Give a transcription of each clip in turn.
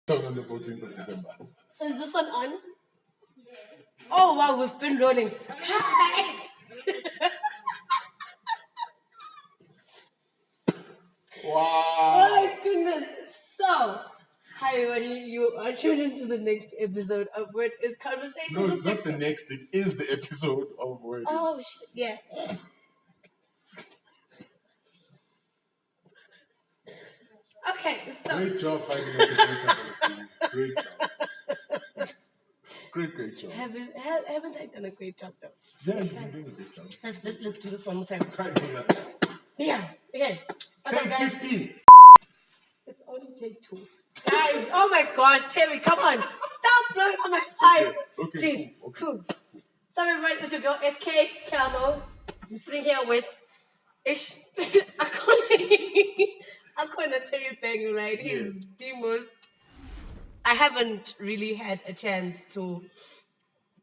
On the 14th of December. Is this one on? Oh wow, we've been rolling. Hi. Wow. My goodness. So, hi everybody. You are tuned into the next episode of Word is Conversation. No, it's not the next. It is the episode of Word. Oh shit! Yeah. Okay. So. Great job finding out the great job. Great job. Haven't I done a great job though? Yeah, you've been doing a great job. Let's do this one more time. Try to do that. Yeah. Okay. What's up, guys? 10:15. It's only take 2. Guys, oh my gosh, Terry, come on. Stop blowing on my pipe. Okay, Jeez. cool. So everybody, it's your girl, SK Camo. I'm sitting here with Ish. I call it Terry Bang, right? He's the most... I haven't really had a chance to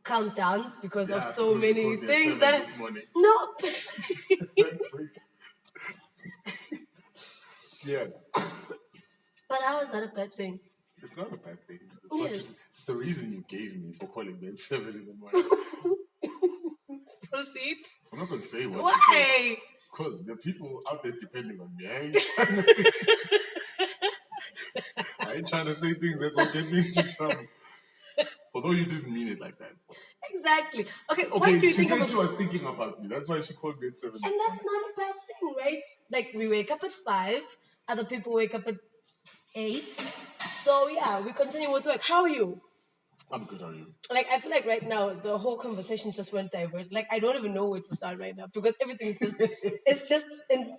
count down because of so many things that... No. Yeah. But how is that a bad thing? It's not a bad thing. It's the reason you gave me for calling me at 7 in the morning. Proceed. I'm not going to say what. Why? Because the people out there depending on me. I ain't trying to say things that will get me into trouble. Although you didn't mean it like that. Exactly. Okay, what do you she think said about... she was thinking about me. That's why she called me at 7. And that's not a bad thing, right? Like, we wake up at 5. Other people wake up at 8. So, yeah, we continue with work. How are you? I'm good, how are you? Like, I feel like right now, the whole conversation just went diverted. Like, I don't even know where to start right now because everything is just... it's just in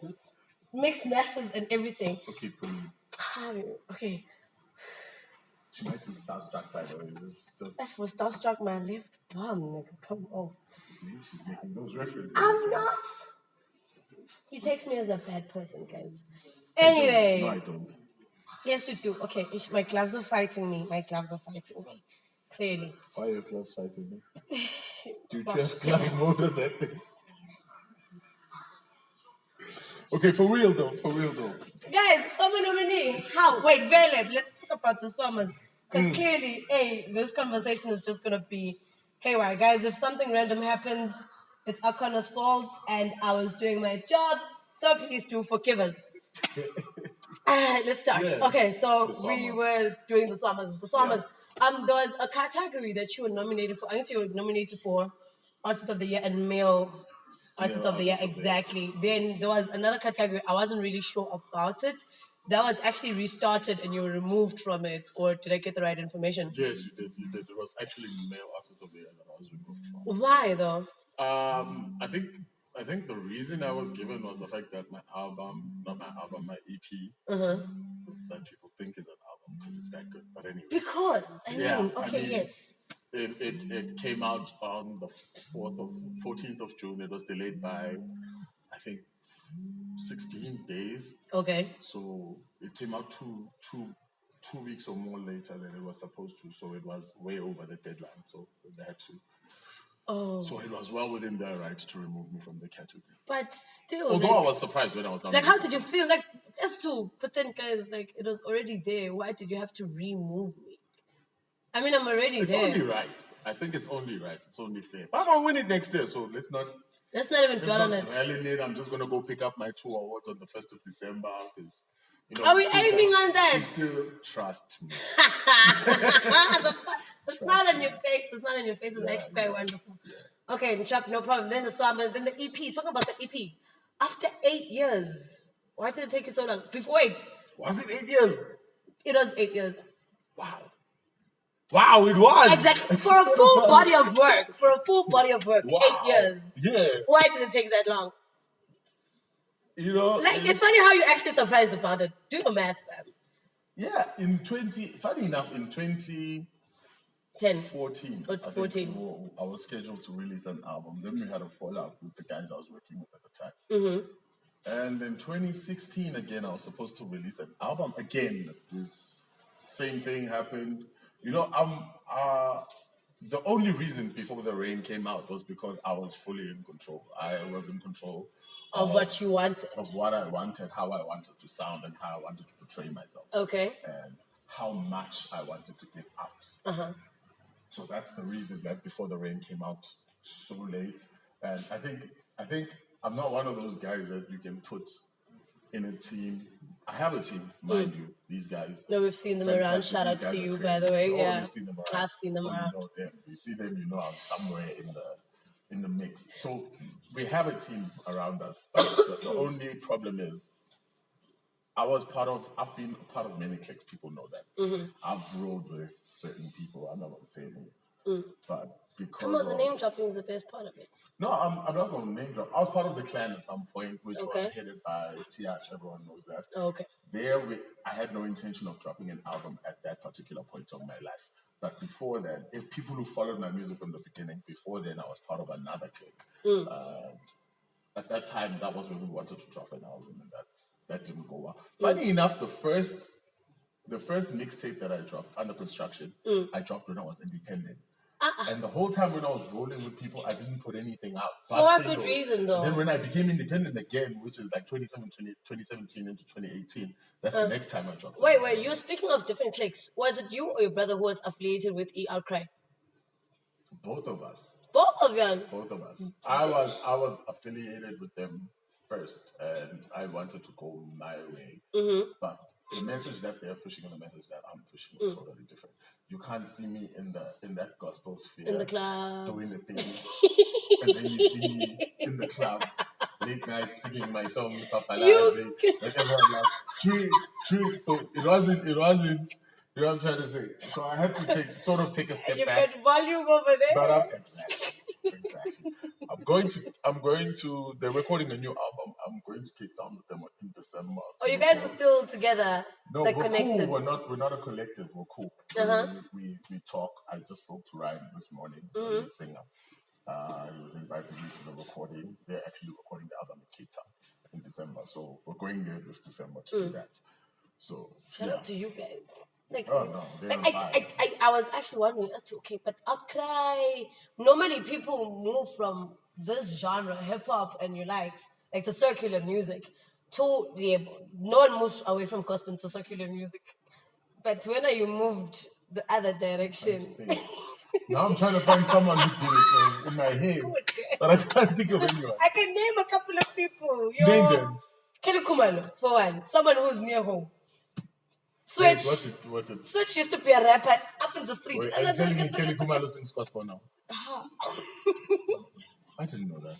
mixed mashes and everything. Okay, please. How are you? Okay. She might be starstruck, by the way. Just... As for starstruck, my left bum, nigga. Come on. See, she's making those references. I'm not. He takes me as a bad person, guys. Anyway. No, I don't. Yes, you do. Okay, my gloves are fighting me. Clearly. Why are your gloves fighting me? Do you have glove mode or that thing? Okay, for real though. Guys, summer nominee. How? Wait, Violet, let's talk about the swimmers. Because clearly, this conversation is just going to be haywire. Guys, if something random happens, it's Akona's fault and I was doing my job. So please do forgive us. Let's start. Yeah. Okay, so we were doing the swimmers. Yeah. There was a category that you were nominated for. I think you were nominated for Artist of the Year and Male Artist of the Year. Exactly. Then there was another category. I wasn't really sure about it. That was actually restarted and you were removed from it. Or did I get the right information? Yes, you did. It was actually Male Artist of the Year that I was removed from. Why though? I think the reason I was given was the fact that my EP, that people think is an album because it's that good. But anyway. Because, yes. It came out on the 14th of June. It was delayed by, I think, 16 days. Okay. So it came out two weeks or more later than it was supposed to. So it was way over the deadline. So they had to. Oh. So it was well within their right to remove me from the category. But still... Although I was surprised when I was nominated. Like, how did you feel? Like, S02. But then, guys, like, it was already there. Why did you have to remove me? I mean, I'm already there. It's only right. I think it's only right. It's only fair. But I'm going to win it next year, so let's not even dwell on it. I'm just going to go pick up my 2 awards on the 1st of December. Because, are we aiming on that? Still trust me. The smile on your face is actually quite wonderful. Yeah. Okay, no problem. Then the swimmers, then the EP. Talk about the EP. After 8 years, why did it take you so long? Wait. Was it 8 years? It was 8 years. Wow, it was. Exactly. For a full body of work. Wow. 8 years. Yeah. Why did it take that long? You know, like, it's funny how you actually surprised about it. Do your math, fam. Yeah, funny enough, in 2014, I was scheduled to release an album. Then we had a fallout with the guys I was working with at the time. Mm-hmm. And in 2016, again, I was supposed to release an album again. This same thing happened. You know, the only reason Before the Rain came out was because I was fully in control. I was in control of what you wanted. Of what I wanted, how I wanted to sound, and how I wanted to portray myself. Okay. And how much I wanted to give out. So that's the reason that Before the Rain came out so late. And I think I'm not one of those guys that you can put in a team. I have a team, mind you. These guys. No, we've seen them around. Shout out to you, by the way. Yeah, you've seen them around. I've seen them around. You know them. You see them. You know I'm somewhere in the mix. So we have a team around us. But the only problem is, I've been part of many cliques. People know that. I've rolled with certain people. I'm not going to say names, but because come on, the name dropping is the best part of it. No, I'm not going to name drop. I was part of the clan at some point, which was headed by Tias. Everyone knows that. Okay. I had no intention of dropping an album at that particular point of my life. But before that, if people who followed my music from the beginning, before then I was part of another clique. At that time, that was when we wanted to drop an album, and that didn't go well. Funny enough, the first mixtape that I dropped, Under Construction, I dropped when I was independent. And the whole time when I was rolling with people, I didn't put anything out. For what good reason, though? Then when I became independent again, which is like 2017 into 2018, that's the next time I dropped. Wait, you're speaking of different cliques. Was it you or your brother who was affiliated with Outcry? Both of us. Both of you? Both of us. I was affiliated with them first, and I wanted to go my way. But the message that they're pushing and the message that I'm pushing is totally different. You can't see me in that gospel sphere, in the club, doing the thing, and then you see me in the club late night singing my song Paparazzi, like everyone loves true. So it wasn't. You know what I'm trying to say? So I had to take a step You've back. You've got volume over there. But exactly. I'm going to. They're recording a new album. I'm going to Cape Town with them in December. Oh, you guys are still together? No, we're connected. Cool. We're not a collective. We're cool. We talk. I just spoke to Ryan this morning, the lead singer. He was inviting me to the recording. They're actually recording the album in Cape Town in December. So we're going there this December to do that. So shout out to you guys. Like, I was actually wondering as to, but Outcry, normally people move from this genre, hip hop and you like the circular music, to no one moves away from gospel to circular music. But when you moved the other direction? Now I'm trying to find someone who did it in my head, but I can't think of anyone. I can name a couple of people. Name them. Kelly Kumalo, for one, someone who's near home. Switch. Switch used to be a rapper up in the streets. Wait, are you telling me Kelly Kumalo sings gospel now? I didn't know that.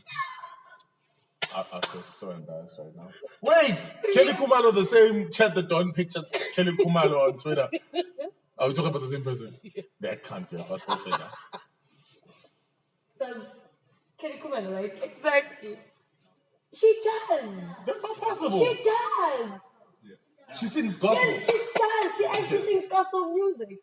I feel so embarrassed right now. Wait! Kelly Kumalo, the same chat that Don pictures Kelly Kumalo on Twitter. Are we talking about the same person? That can't be a first person now. That's Kelly Kumalo, right? Exactly. She does. That's not possible. She does. She sings gospel. Yes, she does. She actually sings gospel music.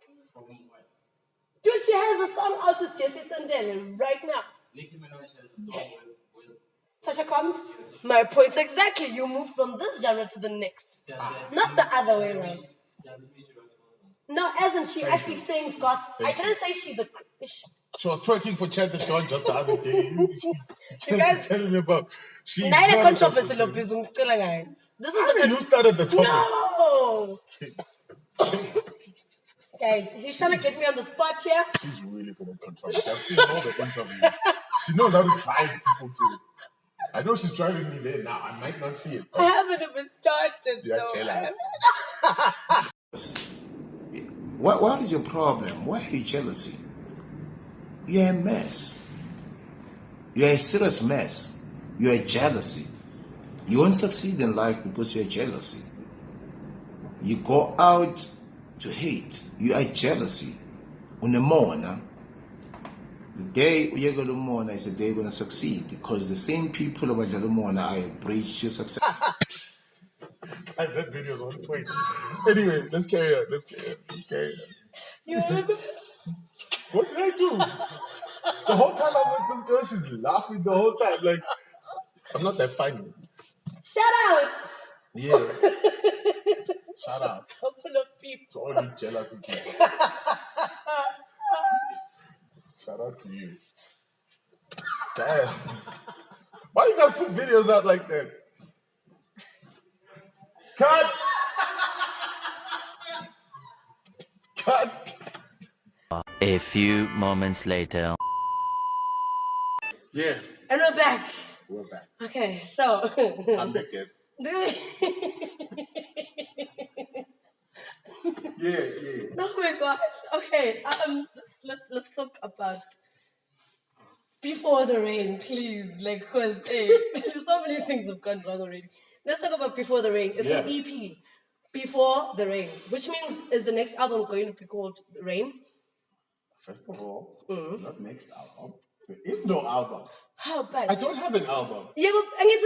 Dude, she has a song out with Jesse Sandel right now. Nicki Minaj has a song with Tasha Combs? My point's exactly. You move from this genre to the next. Not the other way around. No, as she actually sings gospel. I didn't say she's a... She was twerking for Chad the Don just the other day. You guys telling me about... She's not a controversy. This is the... You started the topic. No! Guys, he's trying to get me on the spot here. She's really good at controversy. I've seen all the interviews. She knows how to drive people to it. I know she's driving me there now. I might not see it. I haven't even started. Yeah, jealous. What is your problem? Why are you jealousy? You're a mess. You're a serious mess. You're a jealousy. You won't succeed in life because you're jealousy. You go out to hate. You are jealousy. Unemona. The day you're going to mourn is the day you're going to succeed, because the same people about Jalumona are breach your success. Guys, that video's on point. Anyway, let's carry on. You're a mess. What did I do? The whole time I'm with this girl, she's laughing the whole time. Like, I'm not that funny. Shout out. Yeah. Shout out. Couple of people. To all you jealous people. Shout out to you. Damn. Why you gotta put videos out like that? Cut! A few moments later. Yeah, And we're back. we're back. Okay, so. I'm the guest. Yeah. Oh my gosh. Okay. Let's talk about before the rain, please. Like, cause so many things have gone wrong already. Let's talk about before the rain. It's an EP. Before the rain, which means is the next album going to be called Rain? First of all, not next album. There is no album. How bad? I don't have an album. Yeah, but I need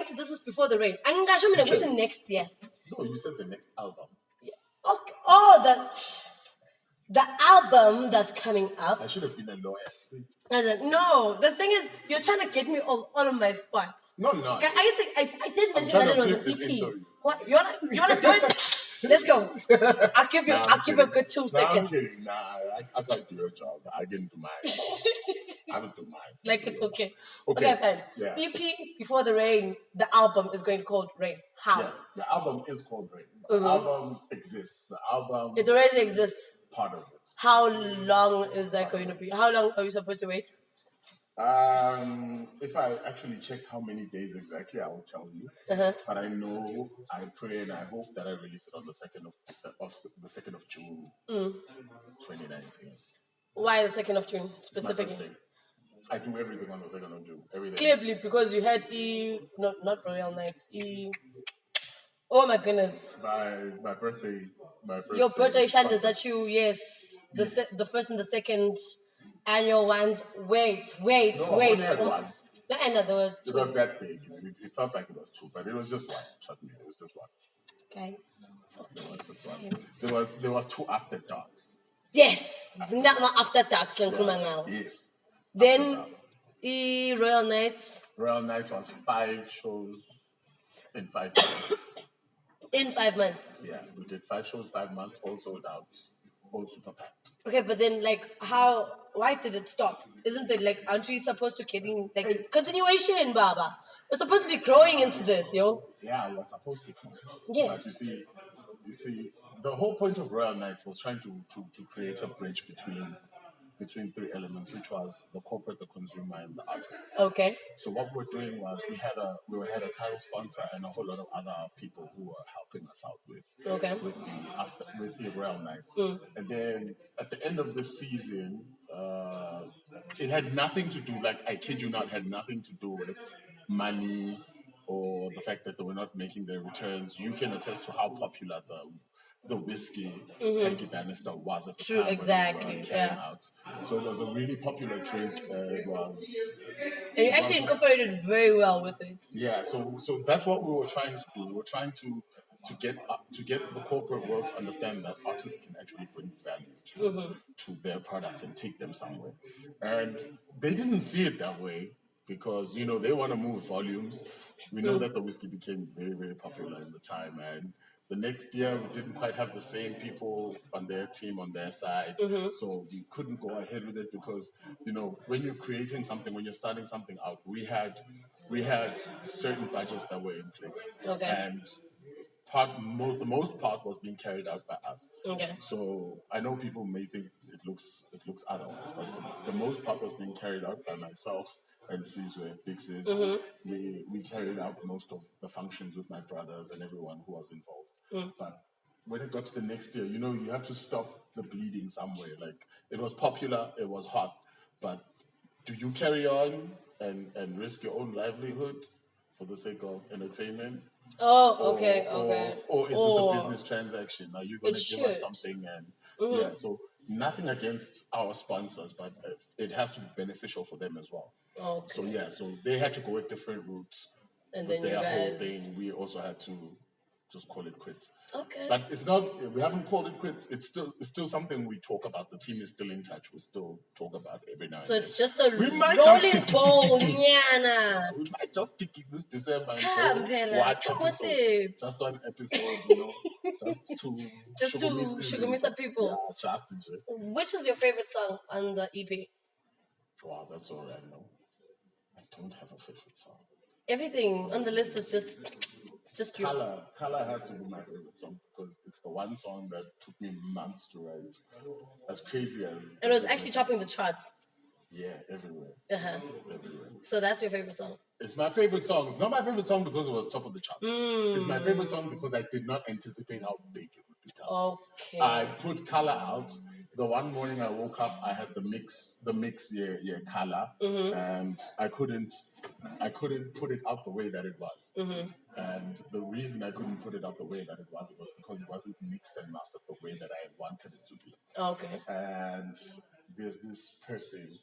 to. This is before the rain. I'm gonna show me what's in next year. No, you said the next album. Okay. Oh, the album that's coming up. I should have been a lawyer. See? No, the thing is, you're trying to get me all of my spots. No, I'm not. I did mention that it was an EP. What you wanna do it? Let's go. I'll give you a good 2 seconds. I'm kidding. Nah, I can't do your job. I didn't do mine. I don't do mine. Like it's okay. Okay, fine. Yeah. EP Before the Rain. The album is going to be called Rain. How? Yeah, the album is called Rain. The album exists. The album. It already exists. Part of it. How long is that going to be? How long are you supposed to wait? If I actually check how many days exactly, I will tell you. But I know, I pray, and I hope that I release it on the 2nd of June, 2019. Why the 2nd of June It's specifically? my birthday. I do everything on the 2nd of June. Everything. Clearly, because you had not Royal Nights. Oh my goodness. My birthday. Your birthday shand is that you? Yes. The first and the second annual ones. Wait. No, I only had one. No, another. It was that big. It felt like it was 2, but it was just 1. Trust me, it was just 1. Okay. It was just 1. There was 2 after darks. Yes. Not after dark. Yes. Then Royal Nights. Royal Nights was 5 shows in 5 months. In 5 months. Yeah, we did 5 shows, 5 months, all sold out, all super packed. Okay, but then why did it stop? Isn't it aren't we supposed to getting continuation, Baba? We're supposed to be growing into this, yo. Yeah, we're supposed to. Yes. But you see, the whole point of Royal Nights was trying to create a bridge between 3 elements, which was the corporate, the consumer, and the artists. Okay. So what we're doing was we had a title sponsor and a whole lot of other people who were helping us out with the Royal Nights. And then at the end of this season, it had nothing to do, I kid you not, had nothing to do with money or the fact that they were not making their returns. You can attest to how popular the whiskey Hanky Bannister was at the time. Exactly. When we were carrying out. So it was a really popular drink. It was. And you actually incorporated very well with it. Yeah. So that's what we were trying to do. We were trying to get the corporate world to understand that artists can actually bring value to their product and take them somewhere. And they didn't see it that way because they want to move volumes. We know that the whiskey became very, very popular in the time, and the next year, we didn't quite have the same people on their team, on their side. So we couldn't go ahead with it because, when you're creating something, when you're starting something out, we had certain budgets that were in place. Okay. And the most part was being carried out by us. Okay. So I know people may think it looks otherwise, but the most part was being carried out by myself and Sizwe, Big Sis. We carried out most of the functions with my brothers and everyone who was involved. But when it got to the next year, you have to stop the bleeding somewhere. It was popular, it was hot, but do you carry on and risk your own livelihood for the sake of entertainment? Oh, okay. Or is this a business transaction? Are you going to give us something? And so nothing against our sponsors, but it has to be beneficial for them as well. Okay. So they had to go at different routes. And with then their you guys... whole thing, we also had to just call it quits. Okay. But it's not. We haven't called it quits. It's still something we talk about. The team is still in touch. We still talk about it every now and then. So it's just a rolling We ball, Nyana. might just kick it this December. Come with it. Just one episode, just to Shugumisa people. Yeah, just enjoy. Which is your favorite song on the EP? Wow, that's all right now. I don't have a favorite song. Everything on the list is just you. Color has to be my favorite song because it's the one song that took me months to write. As crazy as It was actually topping the charts. yeah, everywhere. Everywhere. So that's your favorite song? It's my favorite song. It's not my favorite song because it was top of the charts. It's my favorite song because I did not anticipate how big it would become. Okay. I put Color out. The one morning I woke up, I had the mix, Color, and I couldn't put it out the way that it was. And the reason I couldn't put it out the way that it was because it wasn't mixed and mastered the way that I wanted it to be. Okay. And there's this person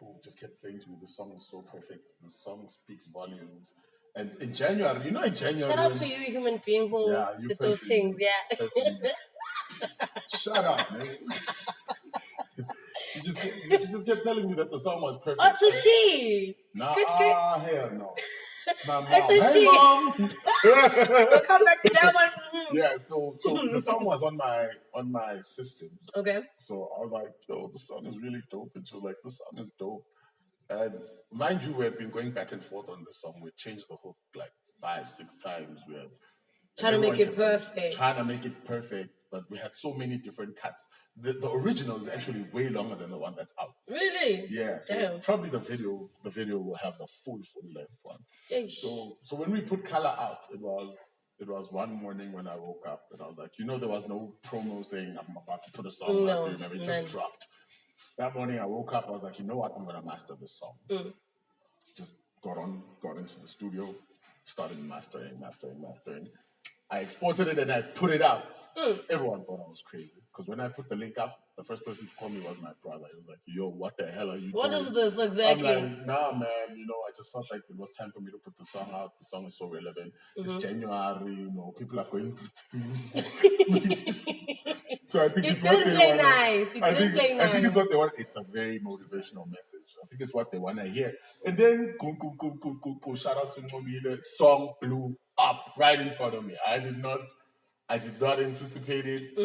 who just kept saying to me, "The song is so perfect. The song speaks volumes." And in January, in January. Shout out to you, human being who did those things. Yeah. Shut up, man. She just kept telling me that the song was perfect. Oh, it's a she. Nah, hell no. It's my mom. It's a she. Mom. We'll come back to that one. Yeah, so the song was on my system. Okay. So I was like, "Yo, the song is really dope." And she was like, "The song is dope." And mind you, we had been going back and forth on the song. We changed the hook like 5-6 times. We had trying to make it perfect. Trying to make it perfect, but we had so many different cuts. The original is actually way longer than the one that's out. Really? Yeah. So damn. probably the video will have the full length one. Yeesh. So when we put Color out, it was one morning when I woke up and I was like, there was no promo saying I'm about to put a song out. Remember, it just dropped. That morning I woke up, I was like, you know what, I'm gonna master this song. Just got into the studio, started mastering. I exported it and I put it out. Everyone thought I was crazy. Because when I put the link up, the first person to call me was my brother. He was like, "Yo, what the hell are you doing? What is this exactly?" I'm like, "Nah, man, I just felt like it was time for me to put the song out. The song is so relevant. It's January, people are going through things." So I think it's what they want. Nice. You didn't play nice. I think it's what they want. It's a very motivational message. I think it's what they want to hear. And then, cool. Shout out to Mobile. Song blew up right in front of me. I did not anticipate it.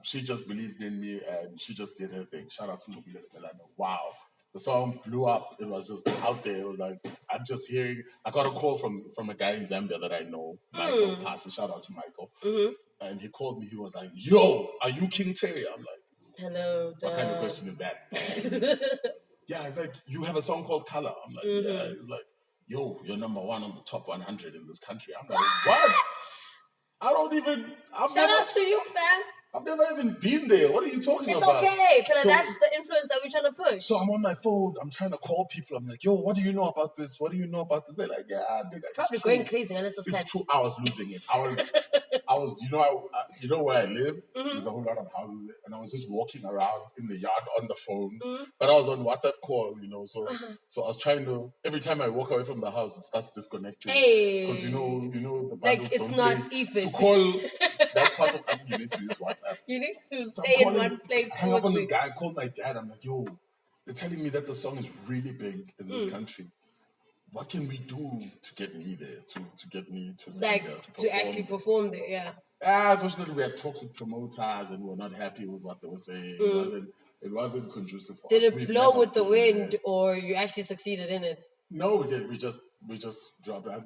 She just believed in me and she just did her thing. Shout out to Mobile Smelano. Wow. The song blew up. It was just out there. It was like, I'm just hearing. I got a call from a guy in Zambia that I know, Michael Pasi. Shout out to Michael. And he called me. He was like, "Yo, are you King Terry?" I'm like, "Hello, what kind of question is that?" Yeah, it's like, "You have a song called Color." I'm like, "Yeah." He's like, "Yo, you're number 1 on the top 100 in this country." I'm like, "What? I don't even..." Shout out to you, fam. I've never even been there. What are you talking about? It's okay, but that's the influence that we're trying to push. So I'm on my phone. I'm trying to call people. I'm like, "Yo, what do you know about this? What do you know about this?" They're like, "Yeah, probably going crazy unless it's true." I was losing it. I was, where I live. There's a whole lot of houses, and I was just walking around in the yard on the phone. But I was on WhatsApp call, so I was trying to. Every time I walk away from the house, it starts disconnecting. Because the like it's not even to call that part of Africa. You need to use WhatsApp. You need to stay in one place. Hang up on this guy. I called my dad. I'm like, "Yo, they're telling me that the song is really big in this country. What can we do to get me there? To get me to Zambia, to actually perform there?" Yeah. Unfortunately, we had talks with promoters and we were not happy with what they were saying. It wasn't conducive for us. Did it blow with the wind, or you actually succeeded in it? No, we did. We just dropped it.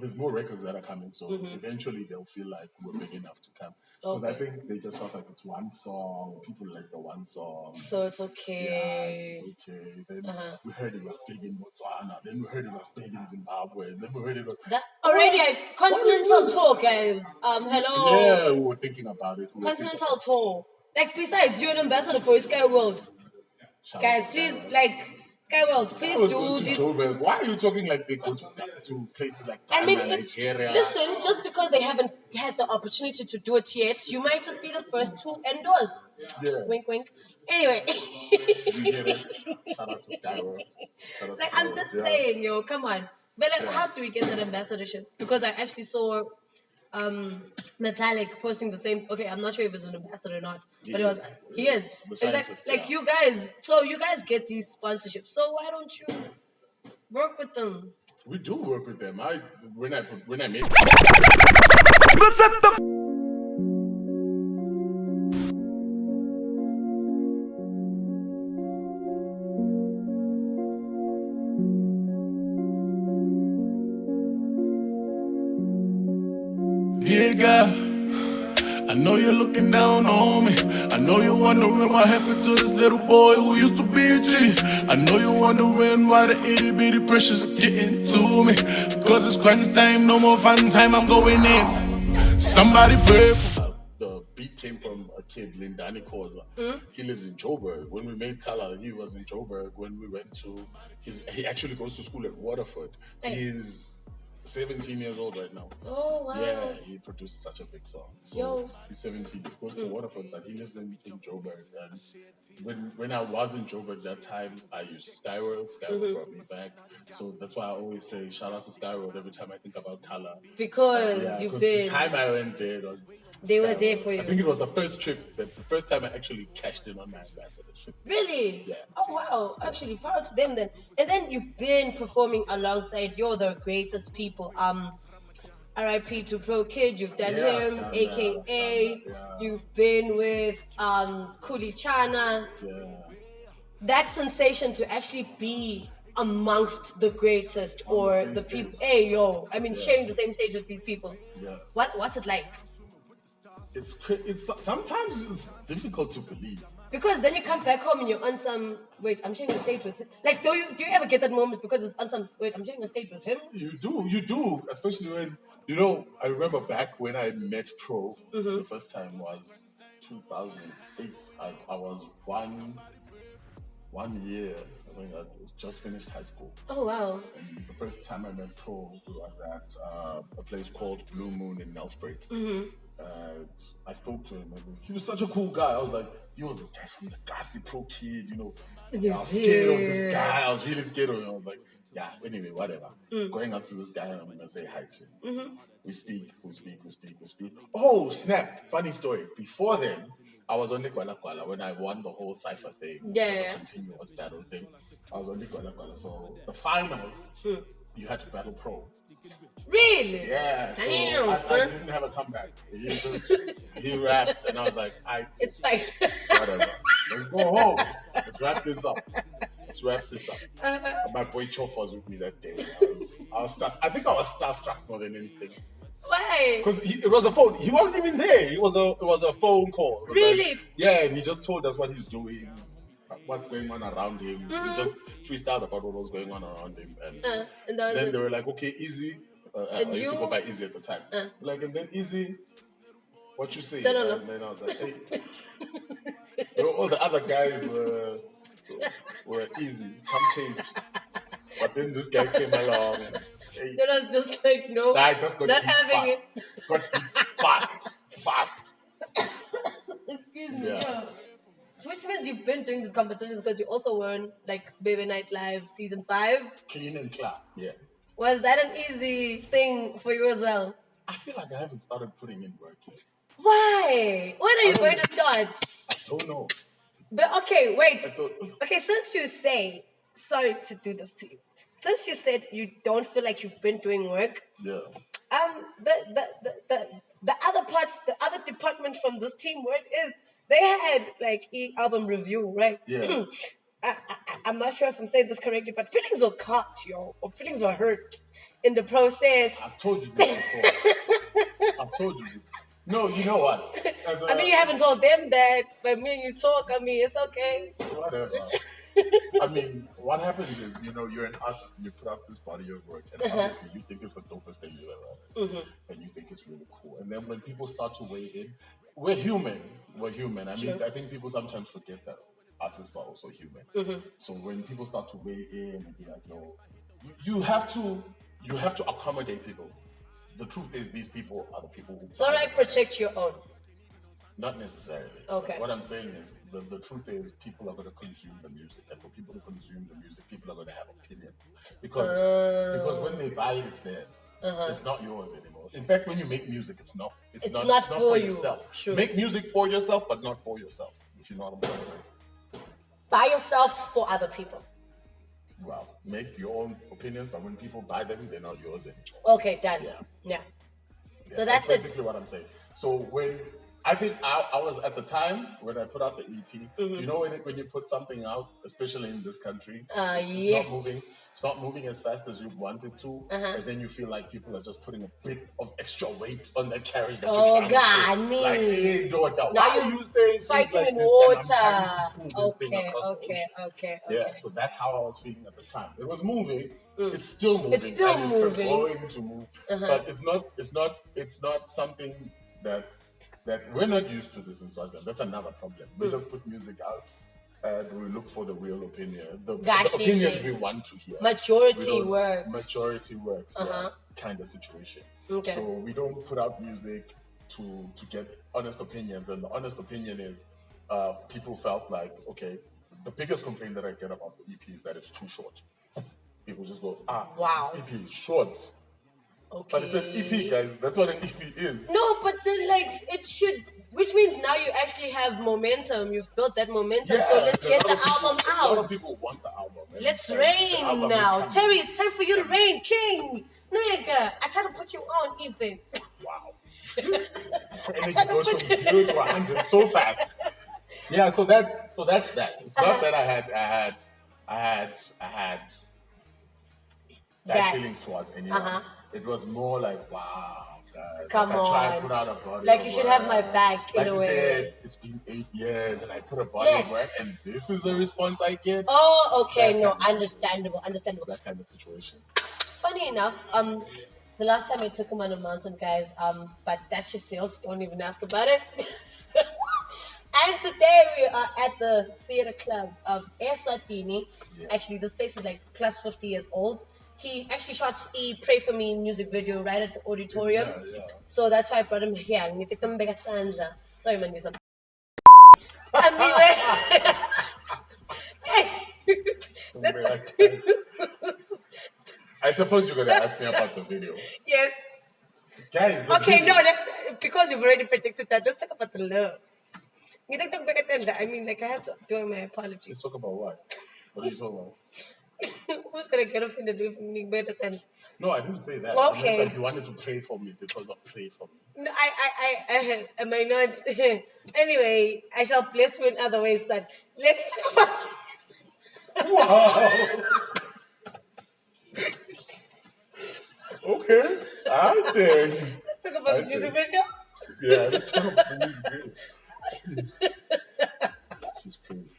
There's more records that are coming, so eventually they'll feel like we're big enough to come. Because I think they just felt like it's one song. People like the one song. So it's okay. Yeah, it's okay. Then we heard it was big in Botswana. Then we heard it was big in Zimbabwe. Then we heard it was... Continental tour, guys. Hello. Yeah, we were thinking about it. Continental tour. Like, besides, you're an ambassador for Sky World. Guys, please, Sky World, please do this. Why are you talking like they go to places like Ghana, Nigeria? Listen, just because they haven't had the opportunity to do it yet, you might just be the first to endorse. Yeah. Wink, wink. Anyway. You get it? Shout out to Sky World. I'm just saying, come on. But how do we get that ambassadorship? Because I actually saw Metallic posting the same. Okay, I'm not sure if it's an ambassador or not, but he is. Exactly. Like you guys, so you guys get these sponsorships. So why don't you work with them? We do work with them. When I made. nigga. I know you're looking down on me. I know you're wondering what happened to this little boy who used to be a G. I know you're wondering why the itty bitty pressure's getting to me. Cause it's crunch time, no more fun time, I'm going in. Somebody pray for the beat came from a kid, Lindani Koza. He lives in Joburg. When we made Color, he was in Joburg. When we went to he actually goes to school at Waterford. He's 17 years old right now. Oh, wow. Yeah, he produced such a big song. So he's 17. He goes to Waterford, but he lives in Joburg. And when I was in Joburg that time, I used Skyworld. Skyworld brought me back. So that's why I always say shout out to Skyworld every time I think about Color. Because you've been... the time I went there, they were there for you. I think it was the first trip, the first time I actually cashed in on my ambassadorship. Really? Yeah. Oh, wow. Actually, proud to them then. And then you've been performing alongside You're the Greatest People. R.I.P. to Pro Kid, you've done him, a.k.a. You've been with Kuli Chana. Yeah. That sensation to actually be amongst the greatest or the people. Hey, yo. I mean, sharing the same stage with these people. Yeah. What's it like? It's sometimes it's difficult to believe. Because then you come back home and you're on some, wait, I'm sharing the stage with him. Like, do you ever get that moment because it's on some, wait, I'm sharing the stage with him? You do. Especially when, I remember back when I met Pro, the first time was 2008. I was one year, I mean, I just finished high school. Oh, wow. And the first time I met Pro was at a place called Blue Moon in Nelspruit. I spoke to him. And he was such a cool guy. I was like, yo, this guy's from the Gassy Pro Kid, I was scared of this guy. I was really scared of him. I was like, yeah, anyway, whatever. Going up to this guy, I'm going to say hi to him. We speak. Oh, snap. Funny story. Before then, I was on Nikwala Kwala when I won the whole Cypher thing. Yeah. A continuous battle thing. I was on Nikwala Kwala. So the finals, you had to battle Pro. Really? Yeah. So Damn, I didn't have a comeback. He rapped, and I was like, it's fine. Whatever. Let's go home. Let's wrap this up. My boy Chof was with me that day. I think I was starstruck more than anything. Why? Because it was a phone. He wasn't even there. It was a phone call. Really? Yeah, and he just told us what he's doing, what's going on around him. He just freestyled about what was going on around him. And then they were like, okay, Easy. I used to go by Easy at the time. And then Easy, what you say? No. And then I was like, hey. All the other guys were easy, chump change. But then this guy came along. And, hey, then I was just like, no, I just got not deep having fast. Got deep fast. Excuse me. Yeah. So which means you've been doing these competitions because you also won like Baby Night Live season 5. Clean and clear. Yeah. Was that an easy thing for you as well? I feel like I haven't started putting in work yet. Why? When are you going to start? I don't know. But okay, wait. Okay, since you say, sorry to do this to you. Since you said you don't feel like you've been doing work, yeah. The other part, the other department from this teamwork is they had like album review, right? Yeah. I'm not sure if I'm saying this correctly, but feelings were caught, or feelings were hurt in the process. I've told you this before. I've told you this. No, you know what? I mean, you haven't told them that, but me and you talk. I mean, it's okay. Whatever. I mean, what happens is, you're an artist and you put out this body of work, and obviously you think it's the dopest thing you've ever heard, and you think it's really cool. And then when people start to weigh in, we're human. I mean, I think people sometimes forget that artists are also human. So when people start to weigh in and be like, yo, you have to accommodate people. The truth is, these people are the people who... So like protect your own? Not necessarily. Okay. What I'm saying is, the truth is, people are going to consume the music. And for people to consume the music, people are going to have opinions. Because when they buy it, it's theirs. It's not yours anymore. In fact, when you make music, it's not for you. yourself. Sure. Make music for yourself, but not for yourself, if you know what I'm trying to say. Buy yourself for other people. Well, make your own opinions, but when people buy them, they're not yours anymore. Okay, done. Yeah. So that's it. basically what I'm saying. So when I think I was at the time when I put out the EP. You know when you put something out, especially in this country, it's Yes. not moving. It's not moving as fast as you want it to, and then you feel like people are just putting a bit of extra weight on that carriage that you're Oh, trying to God, pull. me. Like, hey, daughter, Now why you're are you saying things fighting like in this? water. And I'm trying to pull this thing across the ocean. Okay. Yeah, so that's how I was feeling at the time. It was moving. It's still moving. It's still and moving. It's going to move, but it's not something that we're not used to this in Swaziland. That's another problem. We just put music out and we look for the real opinion, the opinions we want to hear. Majority works. Majority works, kind of situation. Okay. So we don't put out music to get honest opinions, and the honest opinion is people felt like, okay, the biggest complaint that I get about the EP is that it's too short. People just go, wow, this EP is short. Okay. But it's an EP, guys. That's what an EP is. No, but then it should, which means now you actually have momentum. You've built that momentum. Yeah, so let's get the album out. A lot out. of people want the album. Let's rain now. Terry, it's time for you to reign, king. Nigga, I try to put you on even. Wow. And it goes from 0 to 100 so fast. Yeah, so that's that. It's not that I had bad feelings towards anyone. It was more like, wow, guys. Come on. I try and put out a body. Like, you should have my back in a way. Like you said, it's been 8 years and I put a body of work and this is the response I get. Oh, okay. No, understandable. That kind of situation. Funny enough, the last time I took him on a mountain, guys, but that shit sailed. Don't even ask about it. And today we are at the theater club of S02. Yeah. Actually, this place is like plus 50 years old. He actually shot a Pray For Me music video right at the auditorium. Yeah. So that's why I brought him here. Sorry, man. I suppose you're going to ask me about the video. Yes. Guys, okay, no, that's because you've already predicted that. Let's talk about the love. I mean, like, I have to do my apologies. Let's talk about what? What are you talking about? Who's going to get offended with me better than... No, I didn't say that. Okay. I meant that you wanted to pray for me because of pray for me. No, I am I not... Anyway, I shall bless you in other ways, son. Let's talk about... Wow! Okay. I think... Let's talk about the music video. Yeah, let's talk about the music video. She's crazy.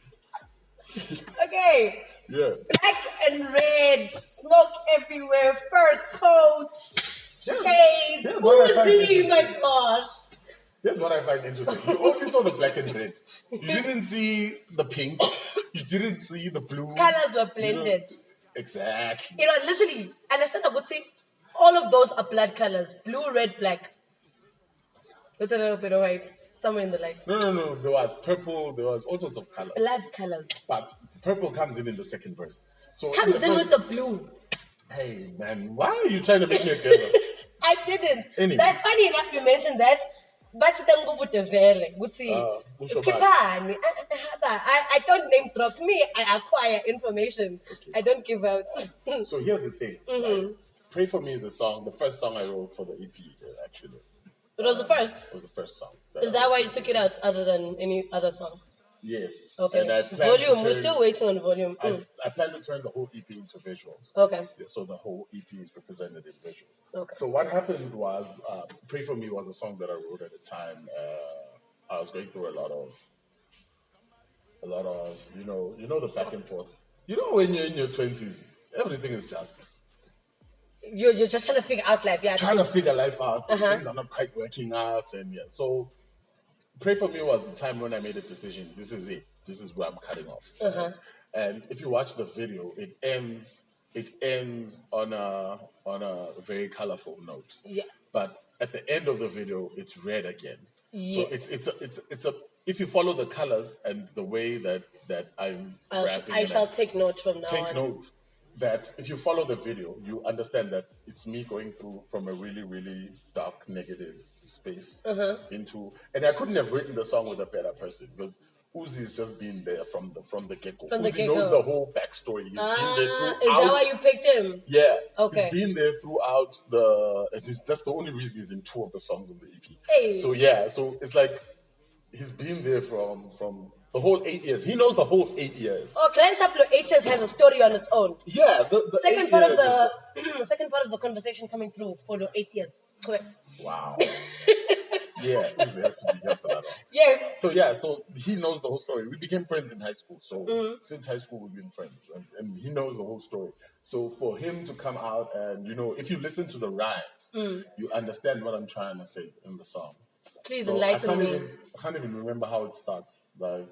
Okay. Yeah. Black and red, smoke everywhere, fur coats, shades, Uzi, my gosh. Here's what I find interesting. You only saw the black and red. You didn't see the pink. You didn't see the blue. Colors were blended. Exactly. You know, literally, understand what I would say? All of those are blood colors. Blue, red, black. With a little bit of white. Somewhere in the lights. No. There was purple. There was all sorts of colors. Blood colors. But purple comes in the second verse. So comes in with the blue. Hey, man. Why are you trying to make me a devil? I didn't. Anyway. That funny enough you mentioned that. But then go with the vele. I don't name drop me. I acquire information. Okay. I don't give out. So here's the thing. Right? Pray For Me is a song. The first song I wrote for the EP, actually. It was the first? It was the first song. Is that why you took it out other than any other song? Yes. Okay. And I volume, we're still waiting on volume. I plan to turn the whole EP into visuals. Okay. So the whole EP is represented in visuals. Okay. So what happened was, Pray For Me was a song that I wrote at the time. I was going through a lot of, you know the back and forth. You know when you're in your 20s, everything is just... You're just trying to figure out life, yeah. Trying to figure life out. Things are not quite working out, and yeah. So, Pray For Me was the time when I made a decision. This is it. This is where I'm cutting off. And if you watch the video, it ends on a very colorful note. Yeah. But at the end of the video, it's red again. Yes. So it's a if you follow the colors and the way that I'm rapping. I shall take note from now on. Take note. that if you follow the video, you understand that it's me going through from a really, really dark, negative space into, and I couldn't have written the song with a better person because Uzi's just been there from the get go. Uzi knows the whole backstory. He's been there throughout. Is that why you picked him? Yeah. Okay. He's been there throughout the. That's the only reason he's in 2 of the songs on the EP. Hey. So yeah, so it's like he's been there from the whole 8 years. He knows the whole 8 years. Oh, Clan Chaplo HS has a story on its own. Yeah, the second part of the second part of the conversation coming through for the 8 years. Correct. Wow. Yeah, Uzi has to be here for that one. Yes. So yeah, so he knows the whole story. We became friends in high school. So since high school we've been friends, and he knows the whole story. So for him to come out and if you listen to the rhymes, you understand what I'm trying to say in the song. Please enlighten me. I can't even remember how it starts. Like,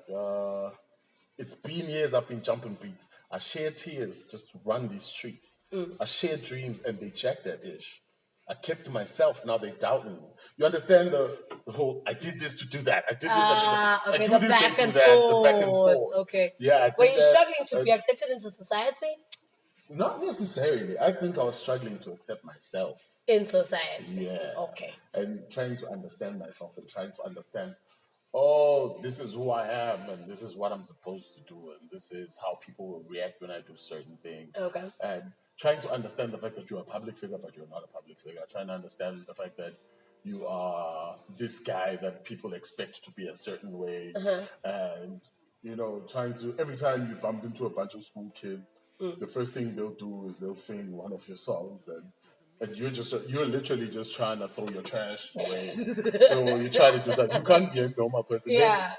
it's been years I've been jumping beats. I share tears just to run these streets. I share dreams and they jack that ish. I kept to myself, now they doubt me. You understand the whole, I did this to do that. I did this, I did that. Okay, I do the this, back I and do that, forth. the back and forth. Okay. Yeah. Were you struggling to be accepted into society? Not necessarily. I think I was struggling to accept myself. In society. Yeah. Okay. And trying to understand myself and trying to understand, oh, this is who I am and this is what I'm supposed to do and this is how people will react when I do certain things. Okay. And trying to understand the fact that you're a public figure but you're not a public figure. Trying to understand the fact that you are this guy that people expect to be a certain way. And, trying to, every time you bump into a bunch of school kids, the first thing they'll do is they'll sing one of your songs and you're literally just trying to throw your trash away. You're trying to do something. You can't be a normal person. Yeah.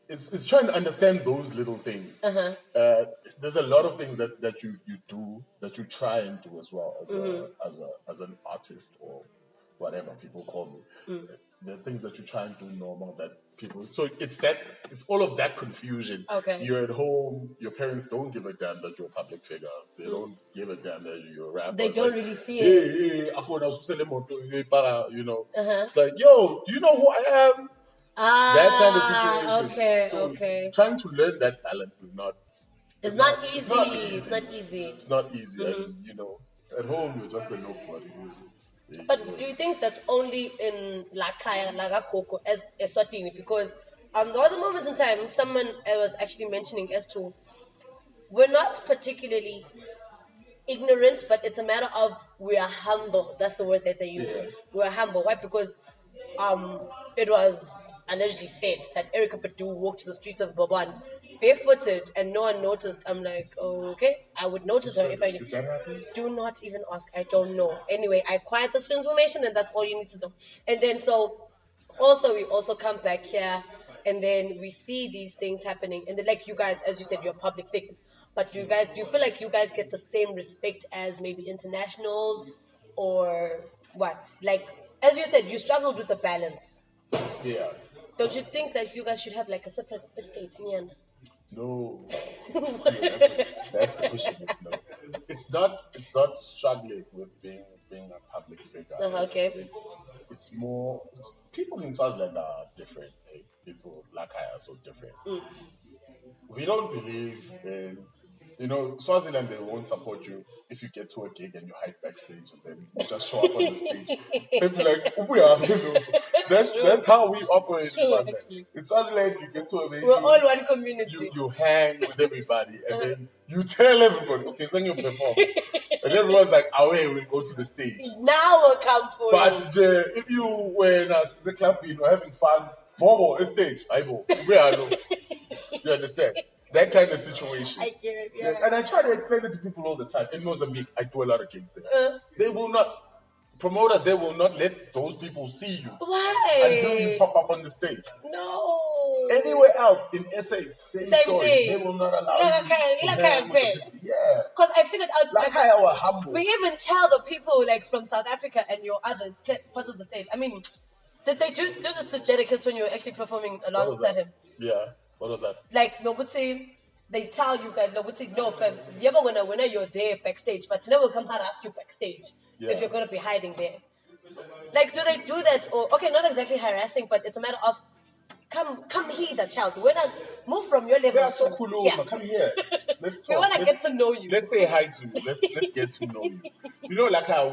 It's trying to understand those little things. There's a lot of things that you do, that you try and do as well as an artist or whatever people call me. The things that you try and do normal that people. So it's all of that confusion. Okay. You're at home. Your parents don't give a damn that you're a public figure. They don't give a damn that you're a rapper. They don't really see it. It's like, yo, do you know who I am? That kind of situation. Okay, so okay. Trying to learn that balance is not. It's not easy. It's not easy. It's not easy, and at home you're just a nobody. But do you think that's only in Lakaya, Lagakoko, as Eswatini? Because there was a moment in time someone was actually mentioning as to we're not particularly ignorant, but it's a matter of we are humble. That's the word that they use. Yeah. We're humble. Why? Because it was allegedly said that Erica Badu walked the streets of Baban barefooted and no one noticed. I'm like, oh, okay, I would notice her if I did that happen? Do not even ask. I don't know. Anyway, I acquired this information and that's all you need to know. And then we also come back here and then we see these things happening. And then like you guys, as you said, you're public figures. But do you feel like you guys get the same respect as maybe internationals or what? Like, as you said, you struggled with the balance. Yeah. Don't you think that you guys should have like a separate estate, Nian? No, that's pushing it. No, it's not struggling with being a public figure. Okay. It's more people in Swaziland are different. People like I are so different. We don't believe in. Swaziland, they won't support you if you get to a gig and you hide backstage and then you just show up on the stage. They'll be like, we are. That's how we operate in Swaziland. Actually. In Swaziland, you get to a venue. We're all one community. You hang with everybody and then you tell everybody, okay, then you perform. And everyone's like, away, we'll go to the stage. Now we'll come for but you. But if you were in the club, having fun, Bobo, a stage, we are no. You understand? That kind of situation. I get it, yeah. And I try to explain it to people all the time. In Mozambique, I do a lot of gigs there. They will not, promoters, they will not let those people see you. Why? Until you pop up on the stage. No. Anywhere else, in SA, same story. Thing. They will not allow you to hang with the people. Yeah. Because I figured out, like humble. We even tell the people like from South Africa and your other parts of the stage. I mean, did they do this to Jadakiss when you were actually performing alongside him? Yeah. What was that? Like, they tell you guys, no, fam, when you're there backstage, but never will come harass you backstage if you're going to be hiding there. Like, do they do that? Or, okay, not exactly harassing, but it's a matter of come hither, child. When I move from your level, Yeah, so cool. yeah. Come here. Let's talk. We want to get to know you. Let's say hi to you. Let's get to know you. You know, like how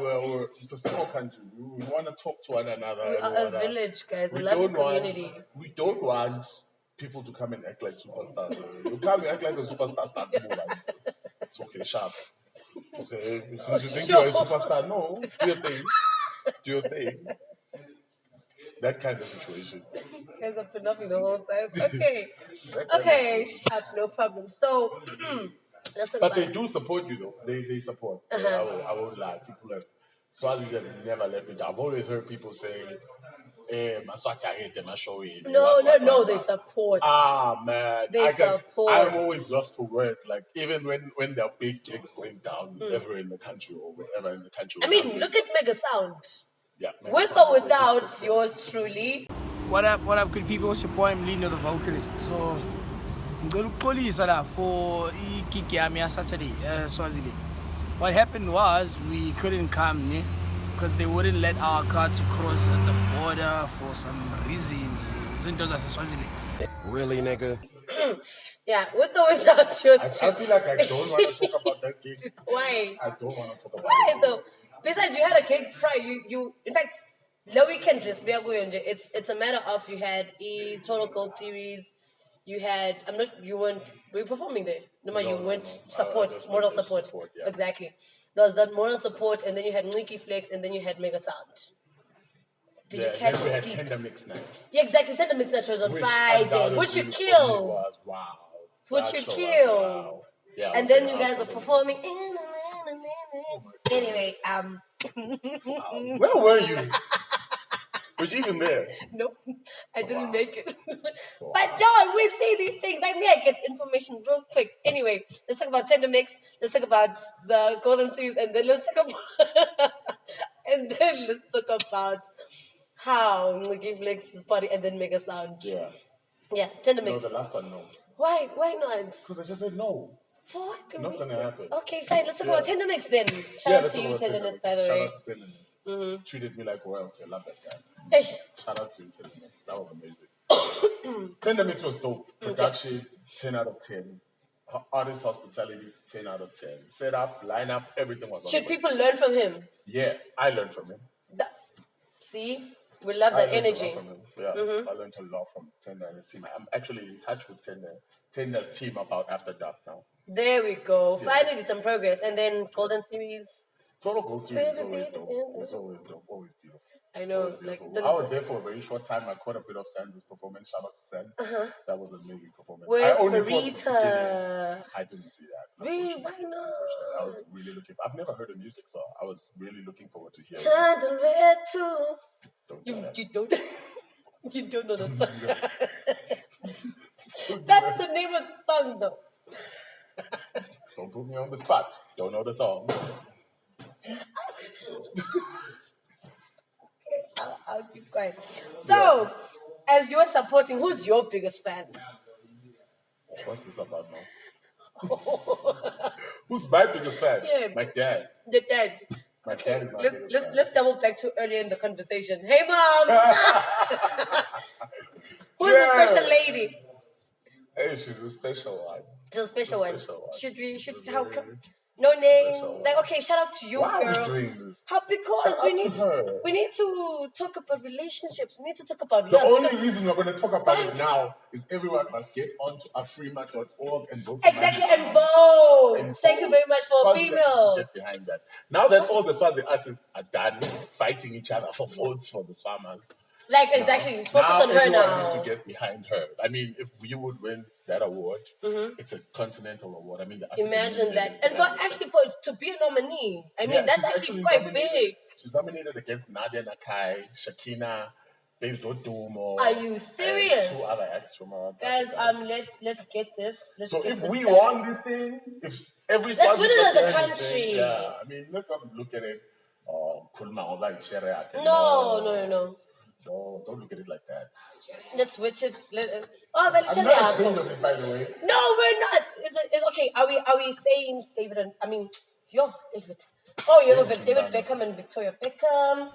it's a small country. We want to talk to one another. We are a village, guys. We love a community. We don't want people to come and act like superstars. You come and act like a superstar, start moving. It's okay, sharp. Okay, since you think you're a superstar, no, do your thing. Do your thing. That kind of situation. You guys have been upping the whole time. Okay. Okay, sharp, no problem. So, but they do support you though. They support. I won't lie. People have Swazis have never let me down. I've always heard people say, no, they support. Ah man. Support. I'm always lost for words. Like even when there are big gigs going down ever in the country or wherever in the country. I mean, look at Mega Sound. Yeah. With or without yours truly. What up, good people? It's your boy, I'm Lino, the vocalist. So, I'm going to police for Kiki Saturday, Swaziland. What happened was we couldn't come because they wouldn't let our car to cross at the border for some reasons. Swaziland. Really, nigga? Yeah, with or without yours I feel like I don't want to talk about that gig. Why? I don't want to talk about Why though? Besides, you had a gig prior. You in fact, the weekend list. It's a matter of you had a Total Gold series. You had were you performing there? No, you went support, moral support. Yeah. Exactly. There was that moral support, and then you had Niki Flex, and then you had Mega Sound. Did you catch then we had sleep? Tender Mix Night. Yeah, exactly. Tender Mix Night was on Friday, which you killed. Wow. Which you killed. Wow. Yeah, and then you guys are performing. Anyway, where were you? Were you even there? Nope, I didn't make it. But no, we see these things. I get information real quick. Anyway, let's talk about Tender Mix. Let's talk about the Golden Series, and then let's talk about how Niki Flex's party and then Mega Sound. Yeah, Tender Mix. No, the last one, no. Why not? Because I just said no. For what Not gonna happen. Okay, fine. Let's talk about Tender Mix then. Shout out to you, Tenderness, by the way. Shout out to Tenderness. Treated me like royalty. I love that guy. Ish. Shout out to you, Tenderness. That was amazing. Tender Mix was dope. Production, 10 out of 10. Artist hospitality, 10 out of 10. Setup, lineup, everything was on. Should people learn from him? Yeah, I learned from him. See? We love that energy. Yeah, I learned a lot from Tender and his team. I'm actually in touch with Tender's team about After Dark now. There we go. Finally, some progress. And then Golden Series. Total Gold Series is always dope. It's always dope. Always beautiful. I know. I was there for a very short time. I caught a bit of Sands' performance. Shout out to Sands. That was an amazing performance. Where's I Marita? I didn't see that. Really? Why not? I was really looking. I've never heard the music, so I was really looking forward to hearing Turned it. red too. You don't. You don't know the song. That's the name of the song, though. Don't put me on the spot. Don't know the song. I'll keep quiet. So, as you're supporting, who's your biggest fan? What's this about now? Who's my biggest fan? Yeah. My dad. The dad. My dad is my biggest fan. Let's double back to earlier in the conversation. Hey, Mom! Who's the special lady? Hey, she's a special one. It's a special one. How come? No name. Like, okay, shout out to you, Why girl. are we doing this? How? Because Shout we out need to her. we need to talk about relationships. We need to talk about The love. only because- reason we're going to talk about it now is everyone must get onto afrima.org and vote for Exactly, Mandy. and vote. And Thank you very much for Swazi female. Get behind that. Now that all the Swazi artists are done fighting each other for votes for the Swamas, Like, exactly. Focus on her everyone now. needs to get behind her. I mean, if we would win that award, it's a continental award. I mean, the African Imagine Union that. is And for behind actually to be a nominee, I mean, Yeah, that's she's actually quite nominated. big. She's nominated against Nadia Nakai, Shakina, Babes Odumo. Are you serious? And 2 other acts from our Guys, Africa. let's get this. Let's So get if this we done. won this thing, if every Let's Swazi win it as a person has this country. thing, yeah, I mean, let's not look at it. Kulma or like Sharia. No. No, don't look at it like that. Let's switch it. Then I'm chill not out. ashamed of it, by the way. No, we're not. It's okay. Are we saying David and David? Oh, you have David Beckham and Victoria Beckham.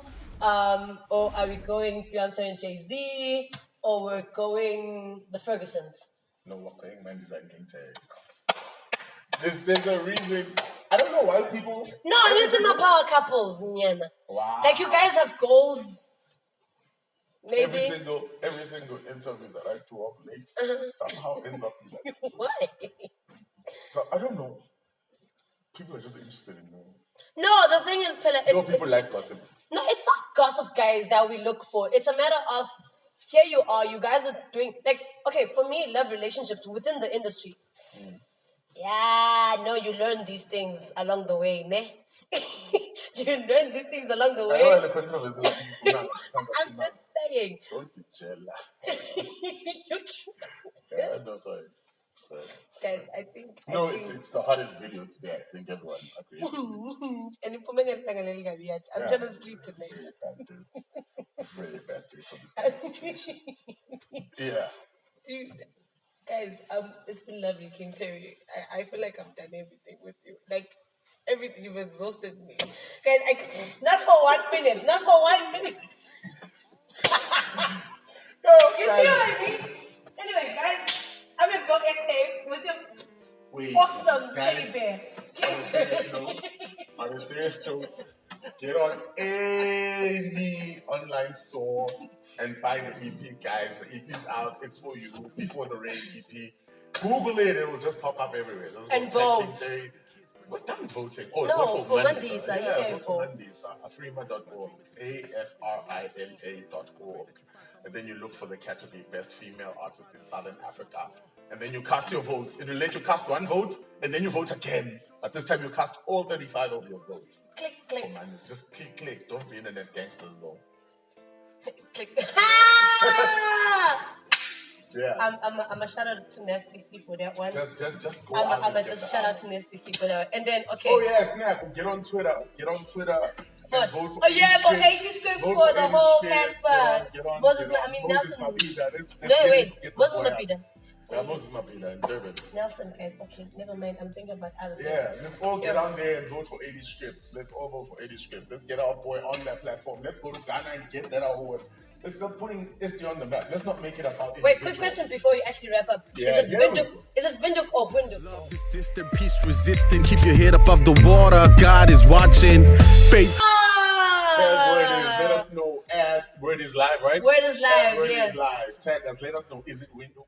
Or are we going Beyonce and Jay-Z? or we're going the Fergusons? No, we're going man design King Terry. There's a reason. I don't know why people. No, I mean my power couples, Nyana. Wow. Like you guys have goals. Maybe. Every single interview that I do of late somehow ends up in that. Why? So I don't know. People are just interested in knowing. No, the thing is, Pella, people like gossip. No, it's not gossip, guys, that we look for. It's a matter of, here you are, you guys are doing, like, okay, for me, love relationships within the industry. Yeah, no, you learn these things along the way, ne? You learn these things along the way. I'm just saying. Don't be jealous. You Yeah, no, sorry. Guys, I think it's the hardest video today. I think everyone agrees. And I'm trying to sleep tonight. Very bad day for this kind of situation. Yeah. Dude, guys, it's been lovely, King Terry. I feel like I've done everything with you. Like, everything, you've exhausted me. Guys, not for 1 minute. Not for 1 minute. You see what I mean? Anyway, guys, I'm going to go SA with your awesome teddy bear. On a serious note, get on any online store and buy the EP, guys. The EP is out. It's for you. Before the Rain EP. Google it. It will just pop up everywhere. And vote. We're done voting. Oh, no, vote for Mandisa. Yeah, vote for Mandisa. Afrima.org. AFRIMA.org. And then you look for the category Best Female Artist in Southern Africa. And then you cast your votes. It will let you cast one vote, and then you vote again. But this time you cast all 35 of your votes. Click, click. Oh man, it's just click, click. Don't be internet gangsters though. Click. Yeah. I'm a shout out to Nasty C for that one. Just go I'm a just shout out to Nasty C for that one. And then, okay. Oh yeah, Snap. Get on Twitter. And vote for 80 scripts for the whole Casper. Moses Mapida. Moses Mapida. Yeah, Moses Mapida in Durban. Nelson, guys. Okay, never mind. I'm thinking about other things. Yeah, let's all get on there and vote for 80 scripts. Let's all vote for 80 scripts. Let's get our boy on that platform. Let's go to Ghana and get that award. Let's start putting SD on the map. Let's not make it about. Wait, quick question before you actually wrap up. Yeah, is it Vinduk or Winduk? Love is distant, peace resistant. Keep your head above the water. God is watching. Faith. Let us know. Word is live, right? Word is live, Word yes. is live. Tag us. Let us know. Is it Winduk